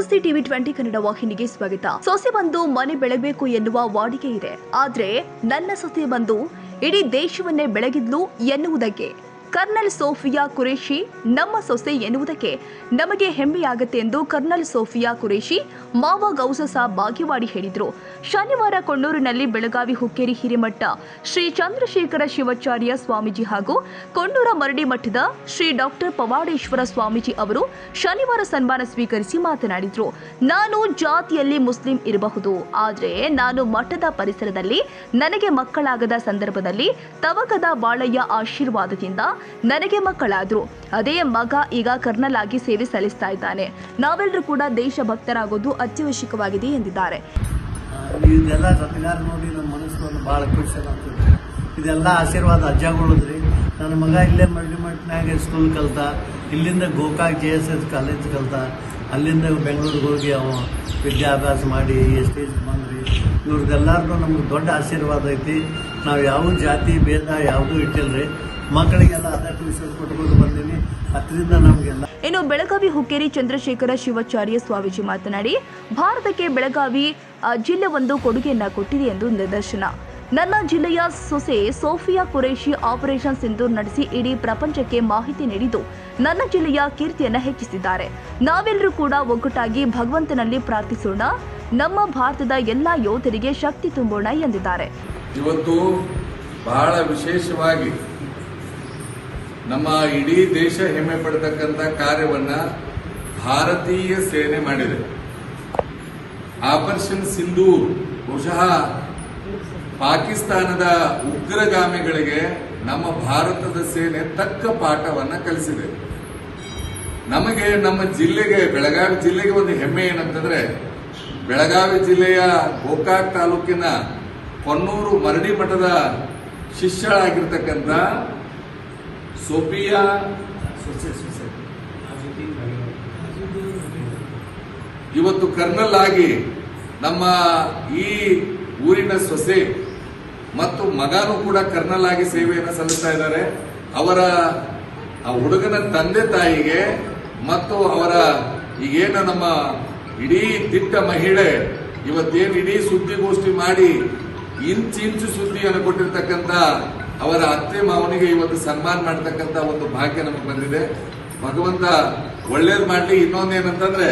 ನಮಸ್ತೆ ಟಿವಿ 20 ಕನ್ನಡ ವಾಹಿನಿಗೆ ಸ್ವಾಗತ. ಸೊಸೆ ಬಂದು ಮನೆ ಬೆಳಗಬೇಕು ಎನ್ನುವ ವಾಡಿಕೆ ಇದೆ. ಆದ್ರೆ ನನ್ನ ಸೊಸೆ ಬಂದು ಇಡೀ ದೇಶವನ್ನೇ ಬೆಳಗಿದ್ಲು ಎನ್ನುವುದಕ್ಕೆ ಕರ್ನಲ್ ಸೋಫಿಯಾ ಕುರೇಶಿ ನಮ್ಮ ಸೊಸೆ ಎನ್ನುವುದಕ್ಕೆ ನಮಗೆ ಹೆಮ್ಮೆಯಾಗುತ್ತೆ ಎಂದು ಕರ್ನಲ್ ಸೋಫಿಯಾ ಕುರೇಶಿ ಮಾವ ಗೌಸಸ ಬಾಗೇವಾಡಿ ಹೇಳಿದರು. ಶನಿವಾರ ಕೊಣ್ಣೂರಿನಲ್ಲಿ ಬೆಳಗಾವಿ ಹುಕ್ಕೇರಿ ಹಿರೇಮಠ ಶ್ರೀ ಚಂದ್ರಶೇಖರ ಶಿವಾಚಾರ್ಯ ಸ್ವಾಮೀಜಿ ಹಾಗೂ ಕೊಣ್ಣೂರ ಮರಡಿ ಮಠದ ಶ್ರೀ ಡಾಕ್ಟರ್ ಪವಾಡೇಶ್ವರ ಸ್ವಾಮೀಜಿ ಅವರು ಶನಿವಾರ ಸನ್ಮಾನ ಸ್ವೀಕರಿಸಿ ಮಾತನಾಡಿದರು. ನಾನು ಜಾತಿಯಲ್ಲಿ ಮುಸ್ಲಿಂ ಇರಬಹುದು, ಆದರೆ ನಾನು ಮಠದ ಪರಿಸರದಲ್ಲಿ ನನಗೆ ಮಕ್ಕಳಾಗದ ಸಂದರ್ಭದಲ್ಲಿ ತವಕದ ಬಾಳಯ್ಯ ಆಶೀರ್ವಾದದಿಂದ ನನಗೆ ಮಕ್ಕಳಾದ್ರು. ಅದೇ ಮಗ ಈಗ ಕರ್ನಲ್ ಆಗಿ ಸೇವೆ ಸಲ್ಲಿಸ್ತಾ ಇದ್ದಾನೆ. ನಾವೆಲ್ಲರೂ ಕೂಡ ದೇಶಭಕ್ತರಾಗೋದು ಅತ್ಯವಶ್ಯಕವಾಗಿದೆ ಎಂದಿದ್ದಾರೆ. ಇದೆಲ್ಲ ಸತ್ಕಾರ ನೋಡಿ ನಮ್ಮ ಮನಸ್ಸು ಭಾಳ ಖುಷಿ ಆಗ್ತದೆ. ಇದೆಲ್ಲ ಆಶೀರ್ವಾದ ಅಜ್ಜಗಳದ್ರಿ. ನನ್ನ ಮಗ ಇಲ್ಲೇ ಮಲ್ಟಿಮಟ್ನಾಗ ಸ್ಕೂಲ್ ಕಲ್ತ, ಇಲ್ಲಿಂದ ಗೋಕಾಕ್ JSS ಕಾಲೇಜ್ ಕಲ್ತ, ಅಲ್ಲಿಂದ ಬೆಂಗಳೂರಿಗೆ ಹೋಗಿ ಅವ ವಿದ್ಯಾಭ್ಯಾಸ ಮಾಡಿ ಸ್ಟೇಜ್ ಬಂದ್ರಿ. ಇವ್ರದ್ದೆಲ್ಲರದು ನಮ್ಗೆ ದೊಡ್ಡ ಆಶೀರ್ವಾದ ಐತಿ. ನಾವು ಯಾವ ಜಾತಿ ಭೇದ ಯಾವುದೂ ಇಟ್ಟಿಲ್ರಿ. ಮಕ್ಕಳಿಗೆಲ್ಲ ಅದ ಟ್ಯೂಷನ್ ಕೊಟ್ಕೊಂಡು ಬಂದೀನಿ. ಅದರಿಂದ ನಮಗೆಲ್ಲ. ಇನ್ನು ಬೆಳಗಾವಿ ಹುಕ್ಕೇರಿ ಚಂದ್ರಶೇಖರ ಶಿವಾಚಾರ್ಯ ಸ್ವಾಮೀಜಿ ಮಾತನಾಡಿ, ಭಾರತಕ್ಕೆ ಬೆಳಗಾವಿ ಜಿಲ್ಲೆ ಒಂದು ಕೊಡುಗೆಯನ್ನ ಕೊಟ್ಟಿದೆ ಎಂದು ನಿದರ್ಶನ. ನನ್ನ ಜಿಲ್ಲೆಯ ಸೊಸೆ ಸೋಫಿಯಾ ಕುರೇಶಿ ಆಪರೇಷನ್ ಸಿಂಧೂರ್ ನಡೆಸಿ ಇಡೀ ಪ್ರಪಂಚಕ್ಕೆ ಮಾಹಿತಿ ನೀಡಿದ್ದು ನನ್ನ ಜಿಲ್ಲೆಯ ಕೀರ್ತಿಯನ್ನ ಹೆಚ್ಚಿಸಿದ್ದಾರೆ. ನಾವೆಲ್ಲರೂ ಕೂಡ ಒಗ್ಗಟ್ಟಾಗಿ ಭಗವಂತನಲ್ಲಿ ಪ್ರಾರ್ಥಿಸೋಣ, ನಮ್ಮ ಭಾರತದ ಎಲ್ಲಾ ಯೋಧರಿಗೆ ಶಕ್ತಿ ತುಂಬೋಣ ಎಂದಿದ್ದಾರೆ. ಇವತ್ತು ಬಹಳ ವಿಶೇಷವಾಗಿ ನಮ್ಮ ಇಡೀ ದೇಶ ಹೆಮ್ಮೆ ಪಡತಕ್ಕಂಥ ಕಾರ್ಯವನ್ನ ಭಾರತೀಯ ಸೇನೆ ಮಾಡಿದೆ. ಆಪರೇಷನ್ ಸಿಂಧೂರ್ ಬಹುಶಃ ಪಾಕಿಸ್ತಾನದ ಉಗ್ರಗಾಮಿಗಳಿಗೆ ನಮ್ಮ ಭಾರತದ ಸೇನೆ ತಕ್ಕ ಪಾಠವನ್ನ ಕಲಿಸಿದೆ. ನಮಗೆ ನಮ್ಮ ಜಿಲ್ಲೆಗೆ, ಬೆಳಗಾವಿ ಜಿಲ್ಲೆಗೆ ಒಂದು ಹೆಮ್ಮೆ ಏನಂತಂದ್ರೆ, ಬೆಳಗಾವಿ ಜಿಲ್ಲೆಯ ಗೋಕಾಕ್ ತಾಲೂಕಿನ ಕೊಣ್ಣೂರು ಮರಡಿ ಮಠದ ಶಿಷ್ಯಳಾಗಿರ್ತಕ್ಕಂಥ ಸೋಫಿಯಾ ಇವತ್ತು ಕರ್ನಲ್ ಆಗಿ ನಮ್ಮ ಈ ಊರಿನ ಸೊಸೆ ಮತ್ತು ಮಗನೂ ಕೂಡ ಕರ್ನಲ್ ಆಗಿ ಸೇವೆಯನ್ನು ಸಲ್ಲಿಸ್ತಾ ಇದ್ದಾರೆ. ಅವರ ಆ ಹುಡುಗನ ತಂದೆ ತಾಯಿಗೆ ಮತ್ತು ಅವರ ಈಗೇನ ನಮ್ಮ ಇಡೀ ದಿಟ್ಟ ಮಹಿಳೆ ಇವತ್ತೇನು ಇಡೀ ಸುದ್ದಿಗೋಷ್ಠಿ ಮಾಡಿ ಇಂಚು ಸುದ್ದಿಯನ್ನು ಕೊಟ್ಟಿರ್ತಕ್ಕಂಥ ಅವರ ಅತ್ತೆ ಮಾವನಿಗೆ ಇವತ್ತು ಸನ್ಮಾನ ಮಾಡತಕ್ಕಂಥ ಒಂದು ಭಾಗ್ಯ ನಮಗೆ ಬಂದಿದೆ. ಭಗವಂತ ಒಳ್ಳೇದು ಮಾಡಲಿ. ಇನ್ನೊಂದೇನಂತಂದ್ರೆ,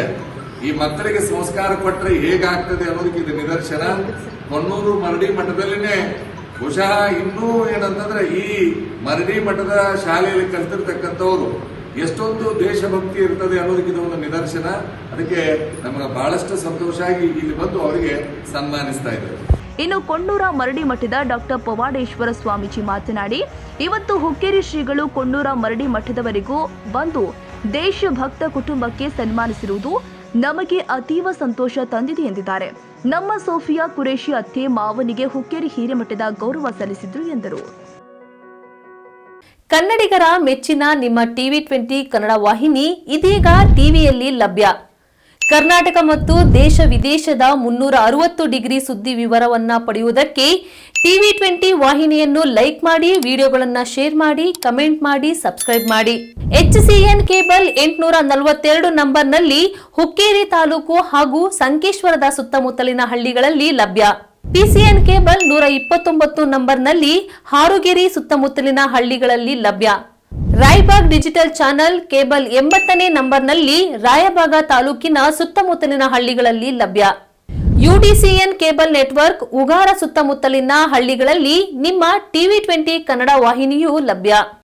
ಈ ಮಕ್ಕಳಿಗೆ ಸಂಸ್ಕಾರ ಕೊಟ್ಟರೆ ಹೇಗಾಗ್ತದೆ ಅನ್ನೋದಕ್ಕೆ ಇದು ನಿದರ್ಶನ. ಕೊಣ್ಣೂರು ಮರಡಿ ಮಠದಲ್ಲಿನೇ ಬಹುಶಃ ಇನ್ನೂ ಏನಂತಂದ್ರೆ, ಈ ಮರಡಿ ಮಠದ ಶಾಲೆಯಲ್ಲಿ ಕಲ್ತಿರ್ತಕ್ಕಂಥವ್ರು ಎಷ್ಟೊಂದು ದೇಶಭಕ್ತಿ ಇರ್ತದೆ ಅನ್ನೋದಕ್ಕೆ ಇದು ಒಂದು ನಿದರ್ಶನ. ಅದಕ್ಕೆ ನಮಗೆ ಬಹಳಷ್ಟು ಸಂತೋಷ ಆಗಿ ಇಲ್ಲಿ ಬಂದು ಅವರಿಗೆ ಸನ್ಮಾನಿಸ್ತಾ ಇದ್ದಾರೆ. ಇನ್ನು ಕೊಣ್ಣೂರ ಮರಡಿ ಮಠದ ಡಾಕ್ಟರ್ ಪವಾಡೇಶ್ವರ ಸ್ವಾಮೀಜಿ ಮಾತನಾಡಿ, ಇವತ್ತು ಹುಕ್ಕೇರಿ ಶ್ರೀಗಳು ಕೊಣ್ಣೂರ ಮರಡಿ ಮಠದವರೆಗೂ ಬಂದು ದೇಶಭಕ್ತ ಕುಟುಂಬಕ್ಕೆ ಸನ್ಮಾನಿಸಿರುವುದು ನಮಗೆ ಅತೀವ ಸಂತೋಷ ತಂದಿದೆ ಎಂದಿದ್ದಾರೆ. ನಮ್ಮ ಸೋಫಿಯಾ ಕುರೇಶಿ ಅತ್ತೆ ಮಾವನಿಗೆ ಹುಕ್ಕೇರಿ ಹಿರೇಮಠದ ಗೌರವ ಸಲ್ಲಿಸಿದ್ರು ಎಂದರು. ಕನ್ನಡಿಗರ ಮೆಚ್ಚಿನ ನಿಮ್ಮ ಟಿವಿ 20 ಕನ್ನಡ ವಾಹಿನಿ ಇದೀಗ ಟಿವಿಯಲ್ಲಿ ಲಭ್ಯ. ಕರ್ನಾಟಕ ಮತ್ತು ದೇಶ ವಿದೇಶದ 360 ಡಿಗ್ರಿ ಸುದ್ದಿ ವಿವರವನ್ನ ಪಡೆಯುವುದಕ್ಕೆ ಟಿವಿ 20 ವಾಹಿನಿಯನ್ನು ಲೈಕ್ ಮಾಡಿ, ವಿಡಿಯೋಗಳನ್ನು ಶೇರ್ ಮಾಡಿ, ಕಮೆಂಟ್ ಮಾಡಿ, ಸಬ್ಸ್ಕ್ರೈಬ್ ಮಾಡಿ. HCN ಕೇಬಲ್ 842 ನಂಬರ್ನಲ್ಲಿ ಹುಕ್ಕೇರಿ ತಾಲೂಕು ಹಾಗೂ ಸಂಕೇಶ್ವರದ ಸುತ್ತಮುತ್ತಲಿನ ಹಳ್ಳಿಗಳಲ್ಲಿ ಲಭ್ಯ. PCN ಕೇಬಲ್ 129 ನಂಬರ್ನಲ್ಲಿ ಹಾರುಗೆರೆ ಸುತ್ತಮುತ್ತಲಿನ ಹಳ್ಳಿಗಳಲ್ಲಿ ಲಭ್ಯ. ರಾಯಬಾಗ್ ಡಿಜಿಟಲ್ ಚಾನೆಲ್ ಕೇಬಲ್ 80ನೇ ನಂಬರ್ನಲ್ಲಿ ರಾಯಬಾಗ ತಾಲೂಕಿನ ಸುತ್ತಮುತ್ತಲಿನ ಹಳ್ಳಿಗಳಲ್ಲಿ ಲಭ್ಯ. UDCN ಕೇಬಲ್ ನೆಟ್ವರ್ಕ್ ಉಗಾರ ಸುತ್ತಮುತ್ತಲಿನ ಹಳ್ಳಿಗಳಲ್ಲಿ ನಿಮ್ಮ ಟಿವಿ 20 ಕನ್ನಡ ವಾಹಿನಿಯೂ ಲಭ್ಯ.